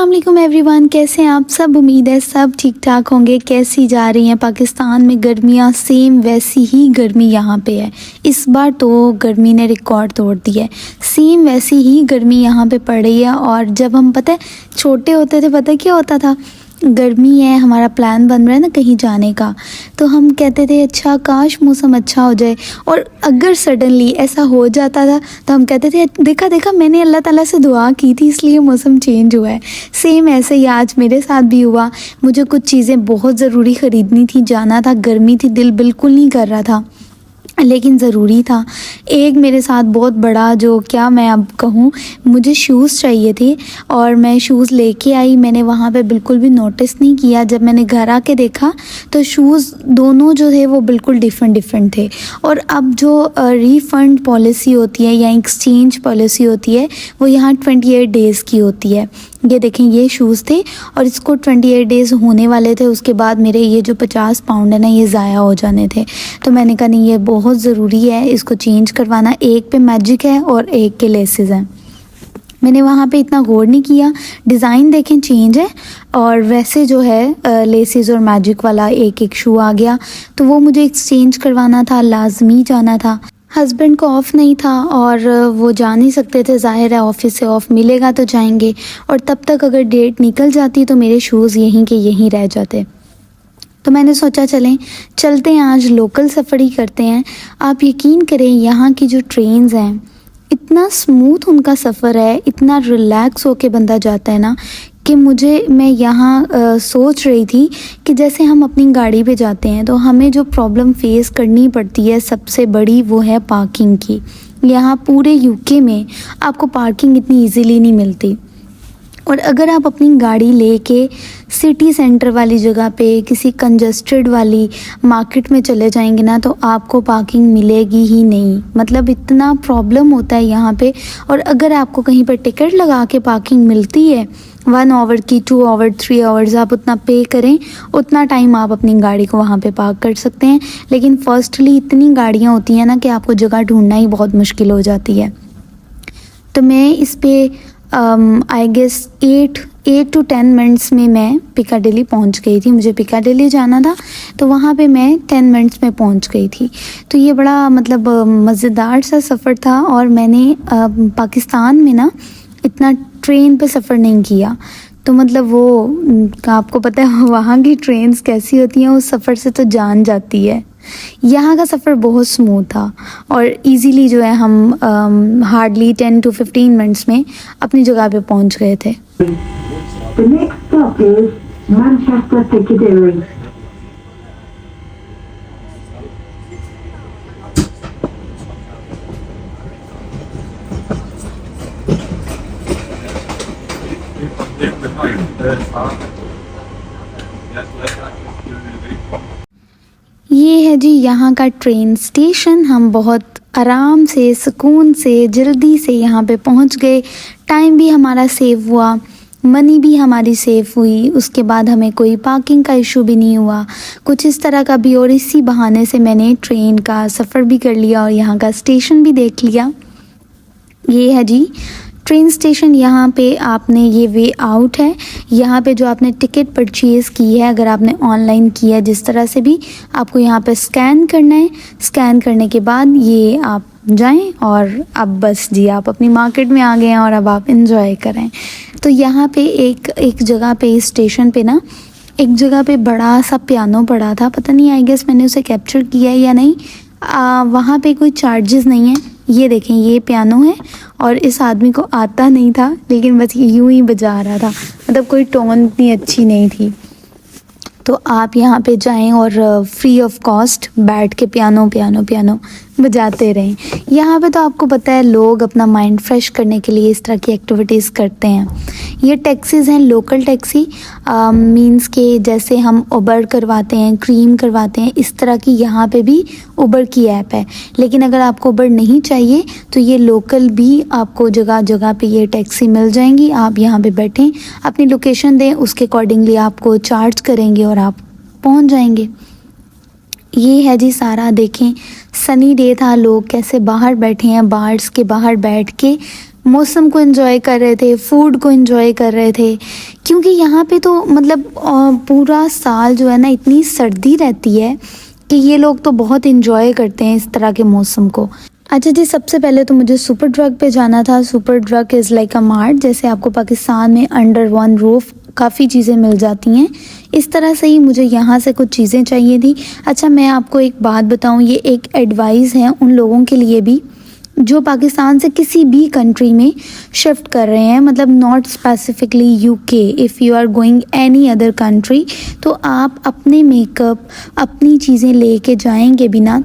अस्सलाम वालेकुम एवरीवन, कैसे हैं आप सब। उम्मीद है सब ठीक ठाक होंगे। कैसी जा रही हैं पाकिस्तान में गर्मियाँ। सेम वैसी ही गर्मी यहाँ पे है। इस बार तो गर्मी ने रिकॉर्ड तोड़ दिया है। सेम वैसी ही गर्मी यहाँ पे पड़ रही है। और जब हम पता है छोटे होते थे, पता है क्या होता था, गर्मी है, हमारा प्लान बन रहा है ना कहीं जाने का, तो हम कहते थे अच्छा काश मौसम अच्छा हो जाए। और अगर सडनली ऐसा हो जाता था तो हम कहते थे देखा देखा मैंने अल्लाह ताला से दुआ की थी इसलिए मौसम चेंज हुआ है। सेम ऐसे ही आज मेरे साथ भी हुआ। मुझे कुछ चीज़ें बहुत ज़रूरी ख़रीदनी थी, जाना था, गर्मी थी, दिल बिल्कुल नहीं कर रहा था लेकिन ज़रूरी था। एक मेरे साथ बहुत बड़ा, जो क्या मैं अब कहूँ, मुझे शूज़ चाहिए थे और मैं शूज़ लेके आई। मैंने वहाँ पे बिल्कुल भी नोटिस नहीं किया। जब मैंने घर आके देखा तो शूज़ दोनों जो थे वो बिल्कुल डिफरेंट थे। और अब जो रिफ़ंड पॉलिसी होती है या एक्सचेंज पॉलिसी होती है वो यहाँ 28 डेज़ की होती है। ये देखें, ये शूज़ थे और इसको 28 डेज़ होने वाले थे। उसके बाद मेरे ये जो 50 पाउंड है ना ये ज़ाया हो जाने थे। तो मैंने कहा नहीं, ये बहुत ज़रूरी है इसको चेंज करवाना। एक पे मैजिक है और एक के लेसेस हैं। मैंने वहाँ पे इतना गौर नहीं किया। डिज़ाइन देखें चेंज है और वैसे जो है लेसेस और मैजिक वाला एक एक शू आ गया। तो वो मुझे एक्सचेंज करवाना था, लाजमी जाना था। हस्बैंड को ऑफ़ नहीं था और वो जा नहीं सकते थे, ज़ाहिर है ऑफ़िस से ऑफ़ मिलेगा तो जाएंगे। और तब तक अगर डेट निकल जाती तो मेरे शूज़ यहीं के यहीं रह जाते। तो मैंने सोचा चलते हैं, आज लोकल सफ़र ही करते हैं। आप यकीन करें यहाँ की जो ट्रेन्स हैं इतना स्मूथ उनका सफ़र है, इतना रिलैक्स होके बंदा जाता है ना कि मैं यहाँ सोच रही थी कि जैसे हम अपनी गाड़ी पे जाते हैं तो हमें जो प्रॉब्लम फेस करनी पड़ती है सबसे बड़ी वो है पार्किंग की। यहाँ पूरे यूके में आपको पार्किंग इतनी इजीली नहीं मिलती। और अगर आप अपनी गाड़ी लेके सिटी सेंटर वाली जगह पे किसी कंजस्टेड वाली मार्केट में चले जाएंगे ना तो आपको पार्किंग मिलेगी ही नहीं। मतलब इतना प्रॉब्लम होता है यहाँ पे। और अगर आपको कहीं पर टिकट लगा के पार्किंग मिलती है 1 आवर की, 2 आवर, 3 आवर्स, आप उतना पे करें, उतना टाइम आप अपनी गाड़ी को वहाँ पे पार्क कर सकते हैं। लेकिन फर्स्टली इतनी गाड़ियाँ होती हैं ना कि आपको जगह ढूंढना ही बहुत मुश्किल हो जाती है। तो मैं इस पे आई गेस 8 to 10 मिनट्स में मैं पिकाडेली पहुंच गई थी। मुझे पिकाडेली जाना था तो वहाँ पे मैं 10 मिनट्स में पहुंच गई थी। तो ये बड़ा मतलब मज़ेदार सा सफ़र था। और मैंने पाकिस्तान में ना इतना ट्रेन पे सफ़र नहीं किया। तो मतलब वो आपको पता है वहाँ की ट्रेन्स कैसी होती हैं, उस सफ़र से तो जान जाती है। यहाँ का सफ़र बहुत स्मूथ था और इजीली जो है हम हार्डली 10 to 15 मिनट्स में अपनी जगह पे पहुँच गए थे। The next stop is Manchester Piccadilly. ये है जी यहाँ का ट्रेन स्टेशन। हम बहुत आराम से, सुकून से, जल्दी से यहाँ पे पहुँच गए। टाइम भी हमारा सेव हुआ, मनी भी हमारी सेव हुई। उसके बाद हमें कोई पार्किंग का इशू भी नहीं हुआ, कुछ इस तरह का भी। और इसी बहाने से मैंने ट्रेन का सफ़र भी कर लिया और यहाँ का स्टेशन भी देख लिया। ये है जी ट्रेन स्टेशन। यहाँ पे आपने ये वे आउट है। यहाँ पे जो आपने टिकट परचेज़ की है, अगर आपने ऑनलाइन किया है जिस तरह से भी, आपको यहाँ पे स्कैन करना है। स्कैन करने के बाद ये आप जाएं और अब बस जी आप अपनी मार्केट में आ गए हैं और अब आप इंजॉय करें। तो यहाँ पे एक जगह पे, इस स्टेशन पे ना एक जगह पे बड़ा सा पियानो पड़ा था। पता नहीं, आई गेस मैंने उसे कैप्चर किया है या नहीं। वहाँ पे कोई चार्जेस नहीं है। ये देखें, ये पियानो है और इस आदमी को आता नहीं था लेकिन बस ये यूं ही बजा रहा था। मतलब कोई टोन इतनी अच्छी नहीं थी। तो आप यहाँ पे जाएं और फ्री ऑफ कॉस्ट बैठ के पियानो बजाते रहें। यहाँ पे तो आपको पता है लोग अपना माइंड फ्रेश करने के लिए इस तरह की एक्टिविटीज़ करते हैं। ये टैक्सीज़ हैं, लोकल टैक्सी, मींस के जैसे हम उबर करवाते हैं, क्रीम करवाते हैं, इस तरह की यहाँ पे भी उबर की ऐप है। लेकिन अगर आपको उबर नहीं चाहिए तो ये लोकल भी आपको जगह जगह पे ये टैक्सी मिल जाएंगी। आप यहाँ पे बैठें, अपनी लोकेशन दें, उसके अकॉर्डिंगली आपको चार्ज करेंगे और आप पहुँच जाएंगे। ये है जी सारा, देखें सनी डे था, लोग कैसे बाहर बैठे हैं, बार्स के बाहर बैठ के मौसम को एंजॉय कर रहे थे, फूड को एंजॉय कर रहे थे, क्योंकि यहाँ पे तो मतलब पूरा साल जो है ना इतनी सर्दी रहती है कि ये लोग तो बहुत एंजॉय करते हैं इस तरह के मौसम को। अच्छा जी, सबसे पहले तो मुझे सुपर ड्रग पे जाना था। Super drug is like a mart, जैसे आपको पाकिस्तान में अंडर वन रूफ काफ़ी चीज़ें मिल जाती हैं, इस तरह से ही मुझे यहाँ से कुछ चीज़ें चाहिए थी। अच्छा, मैं आपको एक बात बताऊँ, ये एक एडवाइस है उन लोगों के लिए भी जो पाकिस्तान से किसी भी कंट्री में शिफ्ट कर रहे हैं, मतलब not specifically UK, if you are going any other country, तो आप अपने मेकअप, अपनी चीज़ें लेके जाएंगे बिना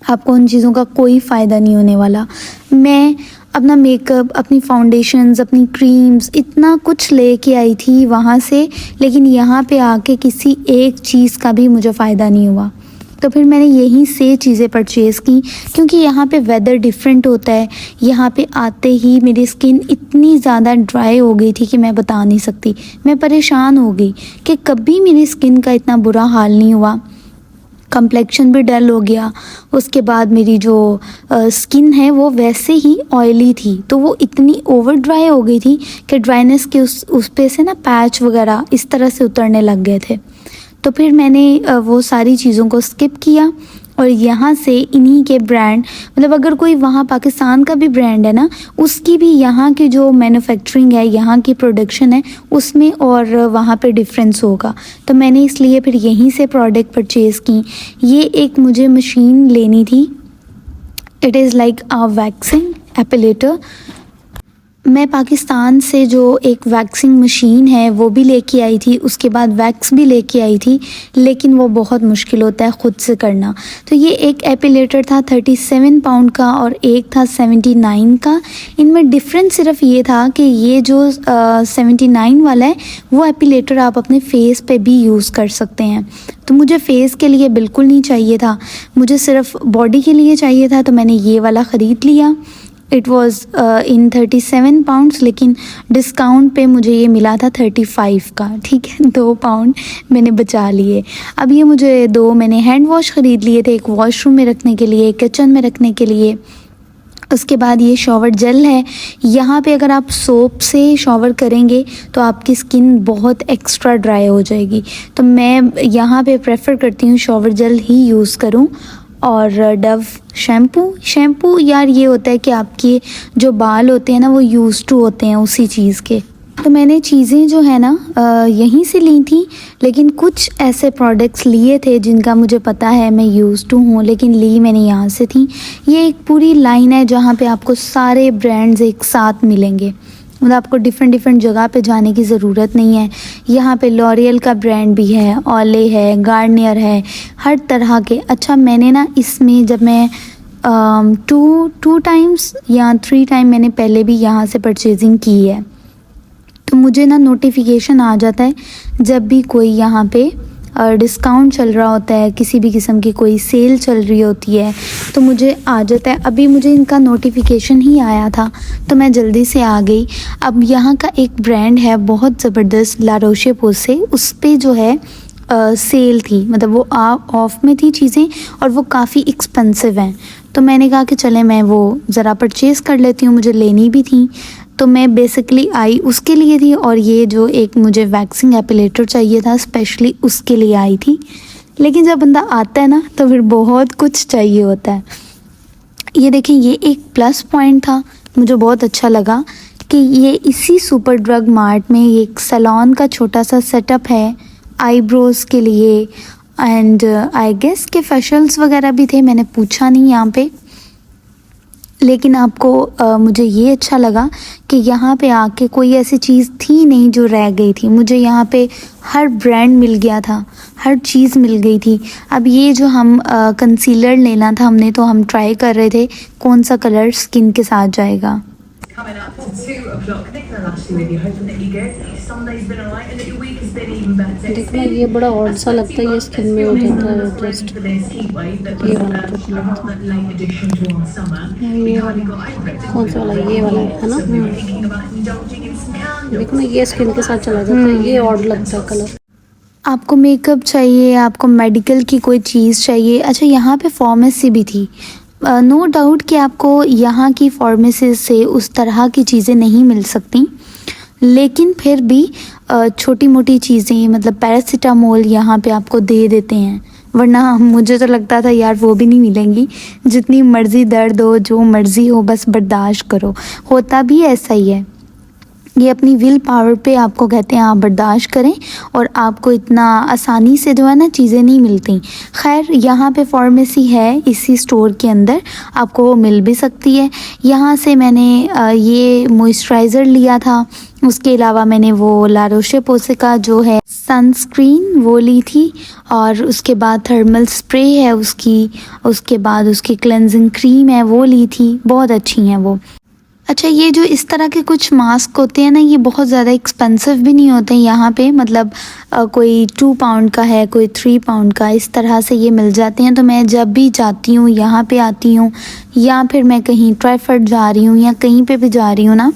आपको उन चीज़ों का कोई फ़ायदा नहीं होने वाला। मैं अपना मेकअप, अपनी फाउंडेशंस, अपनी क्रीम्स, इतना कुछ लेके आई थी वहाँ से, लेकिन यहाँ पे आके किसी एक चीज़ का भी मुझे फ़ायदा नहीं हुआ। तो फिर मैंने यहीं से चीज़ें परचेज़ की, क्योंकि यहाँ पे वेदर डिफरेंट होता है। यहाँ पे आते ही मेरी स्किन इतनी ज़्यादा ड्राई हो गई थी कि मैं बता नहीं सकती। मैं परेशान हो गई कि कभी मेरी स्किन का इतना बुरा हाल नहीं हुआ। कंप्लेक्शन भी डल हो गया। उसके बाद मेरी जो स्किन है वो वैसे ही ऑयली थी, तो वो इतनी ओवर ड्राई हो गई थी कि ड्राइनेस के उस पे से ना पैच वगैरह इस तरह से उतरने लग गए थे। तो फिर मैंने वो सारी चीज़ों को स्किप किया और यहाँ से इन्हीं के ब्रांड, मतलब अगर कोई वहाँ पाकिस्तान का भी ब्रांड है ना, उसकी भी यहाँ की जो मैन्युफैक्चरिंग है, यहाँ की प्रोडक्शन है, उसमें और वहाँ पे डिफरेंस होगा। तो मैंने इसलिए फिर यहीं से प्रोडक्ट परचेज़ की। ये एक मुझे मशीन लेनी थी, it is like a waxing epilator. मैं पाकिस्तान से जो एक वैक्सिंग मशीन है वो भी लेके आई थी, उसके बाद वैक्स भी लेके आई थी, लेकिन वो बहुत मुश्किल होता है ख़ुद से करना। तो ये एक एपिलेटर था 37 पाउंड का और एक था 79 का। इनमें डिफरेंस सिर्फ ये था कि ये जो 79 वाला है वो एपिलेटर आप अपने फेस पे भी यूज़ कर सकते हैं। तो मुझे फ़ेस के लिए बिल्कुल नहीं चाहिए था, मुझे सिर्फ बॉडी के लिए चाहिए था, तो मैंने ये वाला ख़रीद लिया। इट वॉज़ इन 37 पाउंड्स, लेकिन डिस्काउंट पे मुझे ये मिला था 35 का। ठीक है, 2 पाउंड मैंने बचा लिए। अब ये मुझे मैंने हैंड वॉश ख़रीद लिए थे, एक वॉशरूम में रखने के लिए, किचन में रखने के लिए। उसके बाद ये शॉवर जेल है। यहाँ पे अगर आप सोप से शॉवर करेंगे तो आपकी स्किन बहुत एक्स्ट्रा ड्राई हो जाएगी, तो मैं यहाँ पे प्रेफर करती हूँ शॉवर जेल ही यूज़ करूँ। और डव शैम्पू यार ये होता है कि आपके जो बाल होते हैं ना वो यूज़ टू होते हैं उसी चीज़ के। तो मैंने चीज़ें जो है ना यहीं से ली थी, लेकिन कुछ ऐसे प्रोडक्ट्स लिए थे जिनका मुझे पता है मैं यूज़ टू हूँ, लेकिन ली मैंने यहाँ से थी। ये एक पूरी लाइन है जहाँ पे आपको सारे ब्रांड्स एक साथ मिलेंगे, मतलब आपको डिफरेंट जगह पे जाने की ज़रूरत नहीं है। यहाँ पे लॉरियल का ब्रांड भी है, ओले है, गार्नियर है, हर तरह के। अच्छा, मैंने ना इसमें जब मैं 2 टाइम्स या 3 टाइम मैंने पहले भी यहाँ से परचेजिंग की है, तो मुझे ना नोटिफिकेशन आ जाता है जब भी कोई यहाँ पे डिस्काउंट चल रहा होता है, किसी भी किस्म की कोई सेल चल रही होती है, तो मुझे आ जाता है। अभी मुझे इनका नोटिफिकेशन ही आया था तो मैं जल्दी से आ गई। अब यहाँ का एक ब्रांड है बहुत ज़बरदस्त, ला रोशे पोसे, उस पर जो है सेल थी, मतलब वो ऑफ में थी चीज़ें और वो काफ़ी एक्सपेंसिव हैं। तो मैंने कहा कि चले मैं वो ज़रा परचेज़ कर लेती हूँ, मुझे लेनी भी थी। तो मैं बेसिकली आई उसके लिए थी, और ये जो एक मुझे वैक्सिंग एपिलेटर चाहिए था स्पेशली उसके लिए आई थी। लेकिन जब बंदा आता है ना तो फिर बहुत कुछ चाहिए होता है। ये देखें, ये एक प्लस पॉइंट था, मुझे बहुत अच्छा लगा कि ये इसी सुपर ड्रग मार्ट में एक सैलून का छोटा सा सेटअप है आईब्रोज़ के लिए, एंड आई गेस के फेशियल्स वगैरह भी थे, मैंने पूछा नहीं यहाँ पे। लेकिन आपको मुझे ये अच्छा लगा कि यहाँ पे आके कोई ऐसी चीज़ थी नहीं जो रह गई थी। मुझे यहाँ पे हर ब्रांड मिल गया था, हर चीज़ मिल गई थी। अब ये जो हम कंसीलर लेना था हमने, तो हम ट्राई कर रहे थे कौन सा कलर स्किन के साथ जाएगा। Coming up at 2 o'clock. Nicola Lashley with you, hoping that you're good, that your Sunday's been alright and that your week has been even better. देखना ये बड़ा ऑड सा लगता है, ये स्किन में हो जाता है just For this heat wave that ये was वाला जो a rather late addition to our summer. We kind of got over it, didn't कौन सा वाला, ये वाला है ना। So we were thinking about indulging in some candles. देखना ये स्किन के साथ चला जाता है, ये ऑड लगता है कलर। आपको मेकअप चाहिए, आपको मेडिकल की कोई चीज़ चाहिए। अच्छा, यहाँ पे फार्मेसी भी थी, नो डाउट कि आपको यहाँ की फार्मेसी से उस तरह की चीज़ें नहीं मिल सकती, लेकिन फिर भी छोटी मोटी चीज़ें मतलब पैरासीटामोल यहाँ पे आपको दे देते हैं, वरना मुझे तो लगता था यार वो भी नहीं मिलेंगी। जितनी मर्ज़ी दर्द हो, जो मर्ज़ी हो, बस बर्दाश्त करो। होता भी ऐसा ही है, ये अपनी विल पावर पे आपको कहते हैं आप बर्दाश्त करें, और आपको इतना आसानी से जो है ना चीज़ें नहीं मिलती। खैर यहाँ पे फार्मेसी है इसी स्टोर के अंदर, आपको वो मिल भी सकती है। यहाँ से मैंने ये मॉइस्चराइज़र लिया था, उसके अलावा मैंने वो ला रोशे पोसे का जो है सनस्क्रीन वो ली थी, और उसके बाद थर्मल स्प्रे है उसकी, उसके बाद उसकी क्लेंजिंग क्रीम है वो ली थी, बहुत अच्छी हैं वो। अच्छा, ये जो इस तरह के कुछ मास्क होते हैं ना, ये बहुत ज़्यादा एक्सपेंसिव भी नहीं होते हैं यहाँ पे, मतलब कोई 2 पाउंड का है, कोई 3 पाउंड का, इस तरह से ये मिल जाते हैं। तो मैं जब भी जाती हूँ यहाँ पे आती हूँ, या फिर मैं कहीं ट्राइफर्ड जा रही हूँ या कहीं पे भी जा रही हूँ ना,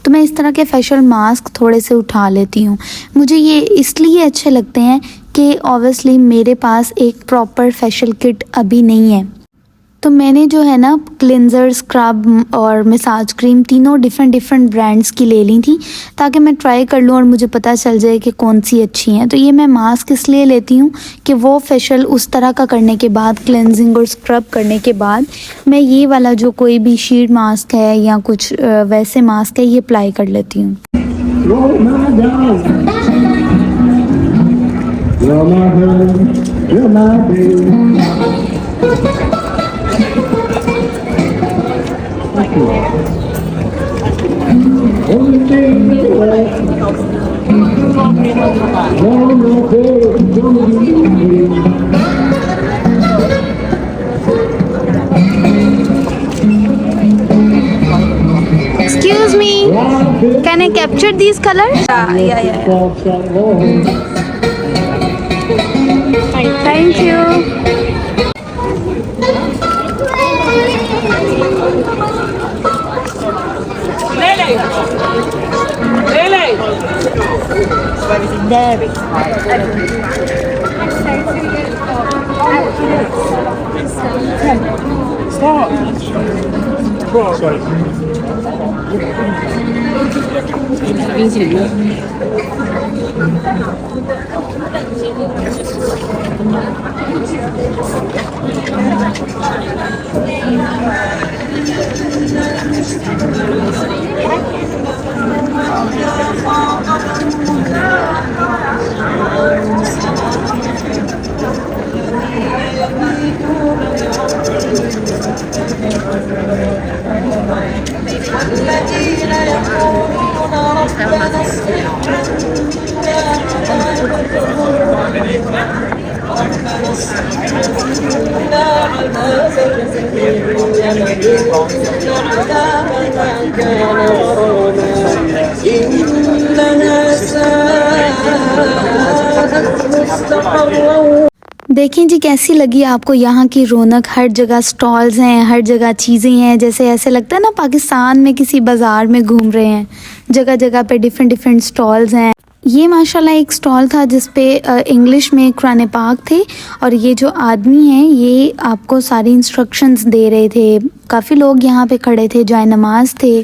तो मैं इस तरह के फेशियल मास्क थोड़े से उठा लेती हूँ। मुझे ये इसलिए अच्छे लगते हैं कि ऑब्वियसली मेरे पास एक प्रॉपर फेशियल किट अभी नहीं है, तो मैंने जो है ना क्लिनज़र, स्क्रब और मसाज क्रीम तीनों डिफरेंट ब्रांड्स की ले ली थी, ताकि मैं ट्राई कर लूँ और मुझे पता चल जाए कि कौन सी अच्छी हैं। तो ये मैं मास्क इसलिए लेती हूँ कि वो फेशियल उस तरह का करने के बाद, क्लिनजिंग और स्क्रब करने के बाद, मैं ये वाला जो कोई भी शीट मास्क है या कुछ वैसे मास्क है, ये अप्लाई कर लेती हूँ। Excuse me, can I capture these colors? Yeah. Thank you. देखें जी कैसी लगी आपको यहाँ की रौनक। हर जगह स्टॉल्स हैं, हर जगह चीज़ें हैं, जैसे ऐसे लगता है ना पाकिस्तान में किसी बाज़ार में घूम रहे हैं। जगह जगह पे डिफरेंट स्टॉल्स हैं। ये माशाल्लाह एक स्टॉल था जिस पे इंग्लिश में कुरान पाक थे, और ये जो आदमी हैं ये आपको सारी इंस्ट्रक्शंस दे रहे थे। काफ़ी लोग यहाँ पे खड़े थे, जाए नमाज थे,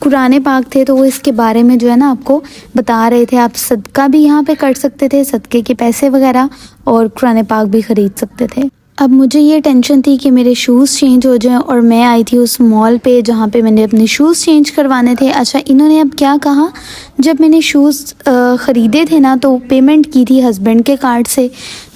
कुरान पाक थे, तो वो इसके बारे में जो है ना आपको बता रहे थे। आप सदका भी यहाँ पे कर सकते थे, सदके के पैसे वगैरह, और कुरान पाक भी ख़रीद सकते थे। अब मुझे ये टेंशन थी कि मेरे शूज़ चेंज हो जाएं, और मैं आई थी उस मॉल पे जहाँ पे मैंने अपने शूज़ चेंज करवाने थे। अच्छा, इन्होंने अब क्या कहा, जब मैंने शूज़ ख़रीदे थे ना तो पेमेंट की थी हस्बैंड के कार्ड से,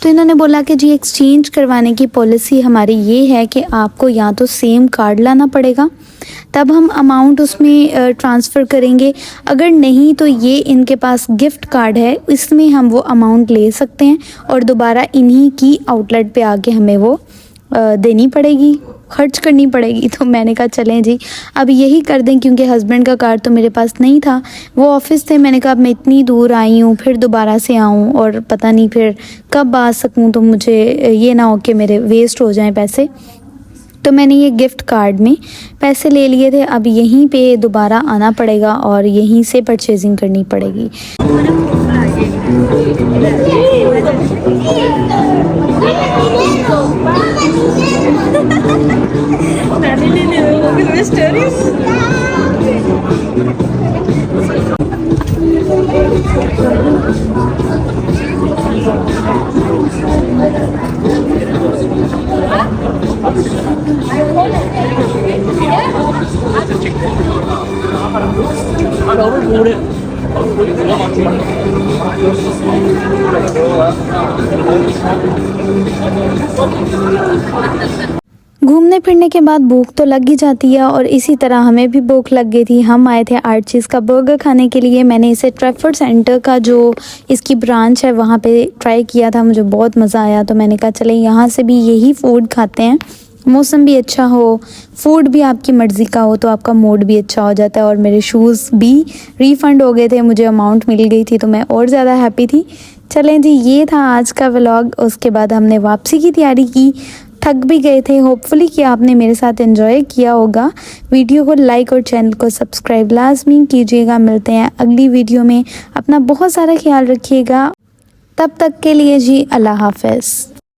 तो इन्होंने बोला कि जी एक्सचेंज करवाने की पॉलिसी हमारी ये है कि आपको या तो सेम कार्ड लाना पड़ेगा, तब हम अमाउंट उसमें ट्रांसफ़र करेंगे, अगर नहीं तो ये इनके पास गिफ्ट कार्ड है, इसमें हम वो अमाउंट ले सकते हैं और दोबारा इन्हीं की आउटलेट पे आके हमें वो देनी पड़ेगी, खर्च करनी पड़ेगी। तो मैंने कहा चलें जी अब यही कर दें, क्योंकि हस्बैंड का कार्ड तो मेरे पास नहीं था, वो ऑफ़िस थे। मैंने कहा अब मैं इतनी दूर आई हूँ, फिर दोबारा से आऊँ और पता नहीं फिर कब आ सकूँ, तो मुझे ये ना हो कि मेरे वेस्ट हो जाएं पैसे। तो मैंने ये गिफ्ट कार्ड में पैसे ले लिए थे। अब यहीं पे दोबारा आना पड़ेगा और यहीं से परचेजिंग करनी पड़ेगी। घूमने फिरने के बाद भूख तो लग ही जाती है और इसी तरह हमें भी भूख लग गई थी। हम आए थे आर्चीज़ का बर्गर खाने के लिए। मैंने इसे ट्रैफर्ड सेंटर का जो इसकी ब्रांच है वहाँ पे ट्राई किया था, मुझे बहुत मज़ा आया। तो मैंने कहा चले यहाँ से भी यही फ़ूड खाते हैं। मौसम भी अच्छा हो, फूड भी आपकी मर्ज़ी का हो तो आपका मूड भी अच्छा हो जाता है। और मेरे शूज़ भी रिफ़ंड हो गए थे, मुझे अमाउंट मिल गई थी तो मैं और ज़्यादा हैप्पी थी। चलें जी, ये था आज का व्लॉग। उसके बाद हमने वापसी की तैयारी की, थक भी गए थे। होपफुली कि आपने मेरे साथ एंजॉय किया होगा। वीडियो को लाइक और चैनल को सब्सक्राइब लाजमी कीजिएगा। मिलते हैं अगली वीडियो में। अपना बहुत सारा ख्याल रखिएगा। तब तक के लिए जी अल्लाह हाफ़िज़।